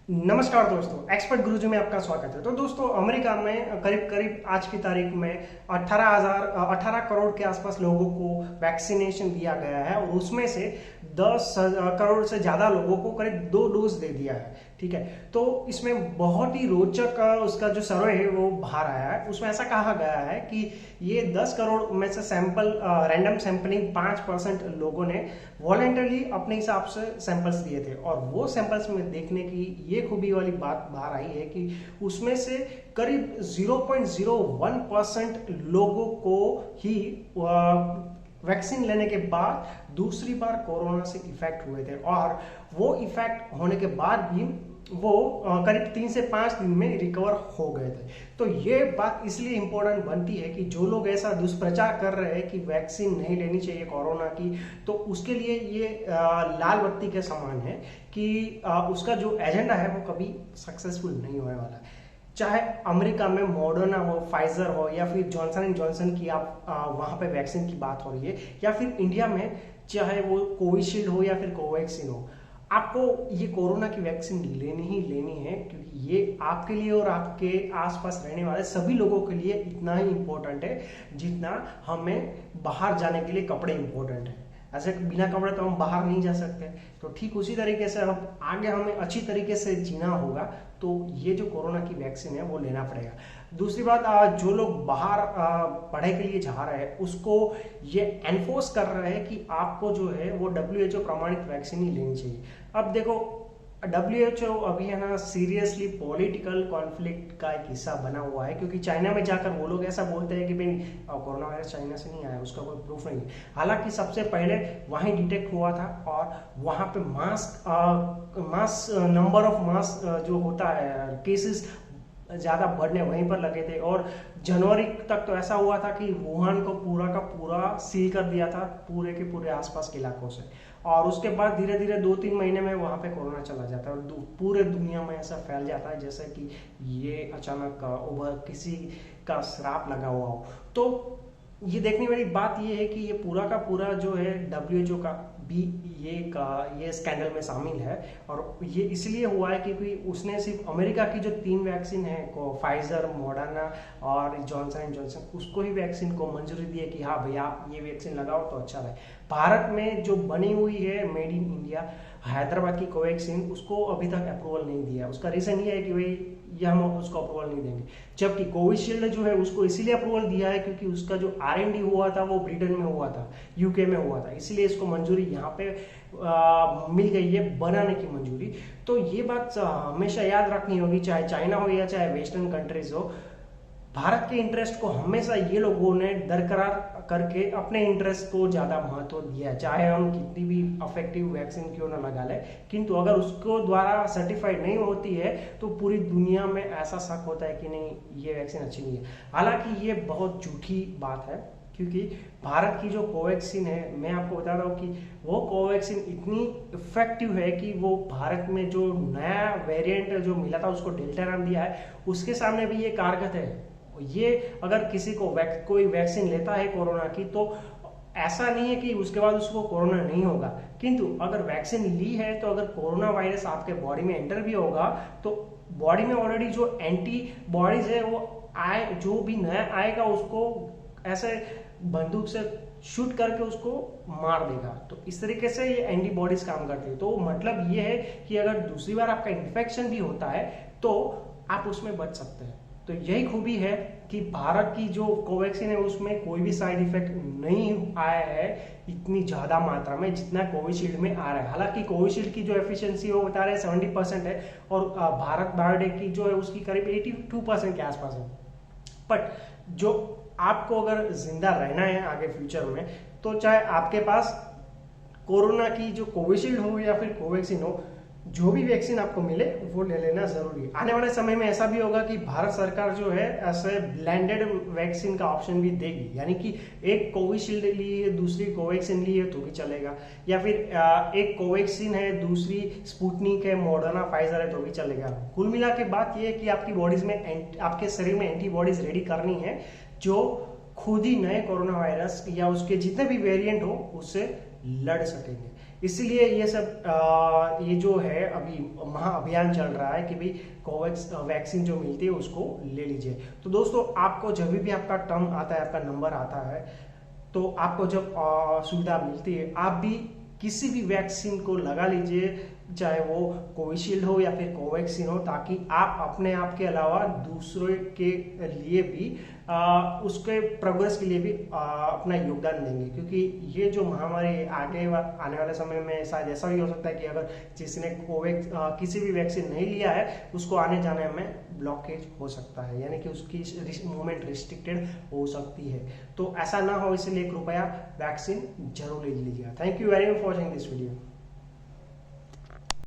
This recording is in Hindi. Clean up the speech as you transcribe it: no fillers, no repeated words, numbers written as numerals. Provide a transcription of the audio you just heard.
नमस्कार दोस्तों, एक्सपर्ट गुरुजी में आपका स्वागत है। तो दोस्तों, अमेरिका में करीब करीब आज की तारीख में 18 करोड़ के आसपास लोगों को वैक्सीनेशन दिया गया है और उसमें से 10 करोड़ से ज़्यादा लोगों को करीब 2 डोज दे दिया है। ठीक है, तो इसमें बहुत ही रोचक उसका जो सर्वे है वो बाहर आया है। उसमें ऐसा कहा गया है कि ये 10 करोड़ में से सैंपल रैंडम सैंपलिंग 5% लोगों ने वॉलेंटरली अपने हिसाब से सैंपल्स दिए थे और वो सैंपल्स में देखने की ये खूबी वाली बात बाहर आई है कि उसमें से करीब 0.01% लोगों को ही वैक्सीन लेने के बाद दूसरी बार कोरोना से इफेक्ट हुए थे और वो इफेक्ट होने के बाद भी वो करीब 3 से 5 दिन में रिकवर हो गए थे। तो ये बात इसलिए इम्पोर्टेंट बनती है कि जो लोग ऐसा दुष्प्रचार कर रहे हैं कि वैक्सीन नहीं लेनी चाहिए कोरोना की, तो उसके लिए ये लाल बत्ती के समान है कि उसका जो एजेंडा है वो कभी सक्सेसफुल नहीं होने वाला है। चाहे अमेरिका में मॉडर्ना हो, फाइजर हो या फिर जॉनसन एंड जॉनसन की आप वहाँ पे वैक्सीन की बात हो रही है, या फिर इंडिया में चाहे वो कोविशील्ड हो या फिर कोवैक्सीन हो, आपको ये कोरोना की वैक्सीन लेनी ही लेनी है क्योंकि ये आपके लिए और आपके आसपास रहने वाले सभी लोगों के लिए इतना ही इम्पोर्टेंट है जितना हमें बाहर जाने के लिए कपड़े इम्पोर्टेंट है। ऐसे बिना कपड़े तो हम बाहर नहीं जा सकते। तो ठीक उसी तरीके से हम आगे हमें अच्छी तरीके से जीना होगा, तो ये जो कोरोना की वैक्सीन है वो लेना पड़ेगा। दूसरी बात, जो लोग बाहर पढ़ाई के लिए जा रहे हैं उसको ये एनफोर्स कर रहे हैं कि आपको जो है वो WHO प्रमाणित वैक्सीन ही लेनी चाहिए। अब देखो, WHO अभी है ना सीरियसली पॉलिटिकल कॉन्फ्लिक्ट का एक हिस्सा बना हुआ है क्योंकि चाइना में जाकर वो लोग ऐसा बोलते हैं कि भाई कोरोना वायरस चाइना से नहीं आया, उसका कोई प्रूफ नहीं है। हालांकि सबसे पहले वहीं डिटेक्ट हुआ था और वहां पे मास नंबर ऑफ मास जो होता है केसेस ज़्यादा बढ़ने वहीं पर लगे थे और जनवरी तक तो ऐसा हुआ था कि वुहान को पूरा का पूरा सील कर दिया था पूरे के पूरे आसपास के इलाकों से, और उसके बाद धीरे धीरे 2-3 महीने में वहाँ पे कोरोना चला जाता है और पूरे दुनिया में ऐसा फैल जाता है जैसे कि ये अचानक उभर किसी का श्राप लगा हुआ हो। तो ये देखने वाली बात ये है कि ये पूरा का पूरा जो है WHO का भी ये स्कैंडल में शामिल है और ये इसलिए हुआ है क्योंकि उसने सिर्फ अमेरिका की जो 3 वैक्सीन है फाइजर, मॉडर्ना और जॉनसन एंड जॉनसन, उसको ही वैक्सीन को मंजूरी दी है कि हाँ भैया आप ये वैक्सीन लगाओ तो अच्छा रहे। भारत में जो बनी हुई है मेड इन इंडिया हैदराबाद की कोवैक्सीन, उसको अभी तक अप्रूवल नहीं दिया। उसका रीजन ये है कि भाई ये हम उसको अप्रूवल नहीं देंगे, जबकि कोविशील्ड जो है उसको इसीलिए अप्रूवल दिया है क्योंकि उसका जो R&D हुआ था वो ब्रिटेन में हुआ था, UK में हुआ था, इसलिए इसको मंजूरी यहाँ पे मिल गई है, बनाने की मंजूरी। तो ये बात हमेशा याद रखनी होगी, चाहे चाइना हो या चाहे वेस्टर्न कंट्रीज हो, भारत के इंटरेस्ट को हमेशा ये लोगों ने दरकरार करके अपने इंटरेस्ट को ज़्यादा महत्व दिया है। चाहे हम कितनी भी अफेक्टिव वैक्सीन क्यों ना लगा ले, किंतु अगर उसको द्वारा सर्टिफाइड नहीं होती है तो पूरी दुनिया में ऐसा शक होता है कि नहीं ये वैक्सीन अच्छी नहीं है। हालांकि ये बहुत झूठी बात है क्योंकि भारत की जो कोवैक्सीन है, मैं आपको बता रहा हूँ कि वो कोवैक्सीन इतनी इफेक्टिव है कि वो भारत में जो नया वेरिएंट जो मिला था उसको डेल्टा नाम दिया है, उसके सामने भी ये कारगर है। ये अगर किसी को कोई वैक्सीन लेता है कोरोना की तो ऐसा नहीं है कि उसके बाद उसको कोरोना नहीं होगा, किंतु अगर वैक्सीन ली है तो अगर कोरोना वायरस आपके बॉडी में एंटर भी होगा तो बॉडी में ऑलरेडी जो एंटीबॉडीज है वो जो भी नया आएगा उसको ऐसे बंदूक से शूट करके उसको मार देगा। तो इस तरीके से ये एंटीबॉडीज काम करती है। तो मतलब ये है कि अगर दूसरी बार आपका इन्फेक्शन भी होता है तो आप उसमें बच सकते हैं। तो यही खूबी है कि भारत की जो कोवैक्सीन है उसमें कोई भी साइड इफेक्ट नहीं आया है इतनी ज़्यादा मात्रा में जितना कोविशील्ड में आ रहा है। हालांकि कोविशील्ड की जो एफिशिएंसी है वो बता रहे हैं 70% है और भारत बायोटेक की जो है उसकी करीब 82% के आसपास है। बट जो आपको अगर जिंदा रहना है आगे फ्यूचर में, तो चाहे आपके पास कोरोना की जो कोविशील्ड हो या फिर कोवैक्सीन हो, जो भी वैक्सीन आपको मिले वो ले लेना जरूरी है। आने वाले समय में ऐसा भी होगा कि भारत सरकार जो है ऐसे ब्लेंडेड वैक्सीन का ऑप्शन भी देगी, यानी कि एक कोविशील्ड ली है दूसरी कोवैक्सीन ली है तो भी चलेगा, या फिर एक कोवैक्सीन है दूसरी स्पुतनिक है, मॉडर्ना, फाइजर है तो भी चलेगा। कुल मिला के बात यह है कि आपकी बॉडीज में आपके शरीर में एंटीबॉडीज रेडी करनी है जो खुद ही नए कोरोना वायरस या उसके जितने भी वेरिएंट हो उससे लड़ सकेंगे। इसीलिए ये सब ये जो है अभी महाअभियान चल रहा है कि भाई कोवैक्स वैक्सीन जो मिलती है उसको ले लीजिए। तो दोस्तों आपको जब भी आपका टर्म आता है, आपका नंबर आता है, तो आपको जब सुविधा मिलती है आप भी किसी भी वैक्सीन को लगा लीजिए, चाहे वो कोविशील्ड हो या फिर कोवैक्सीन हो, ताकि आप अपने आप के अलावा दूसरे के लिए भी उसके प्रोग्रेस के लिए भी अपना योगदान देंगे। क्योंकि ये जो महामारी आने वाले समय में शायद ऐसा भी हो सकता है कि अगर जिसने कोवैक्स किसी भी वैक्सीन नहीं लिया है उसको आने जाने में ब्लॉकेज हो सकता है, यानी कि उसकी मूवमेंट रिस्ट्रिक्टेड हो सकती है। तो ऐसा ना हो इसलिए कृपया वैक्सीन जरूर ले लीजिएगा। Thank you very much for watching this video.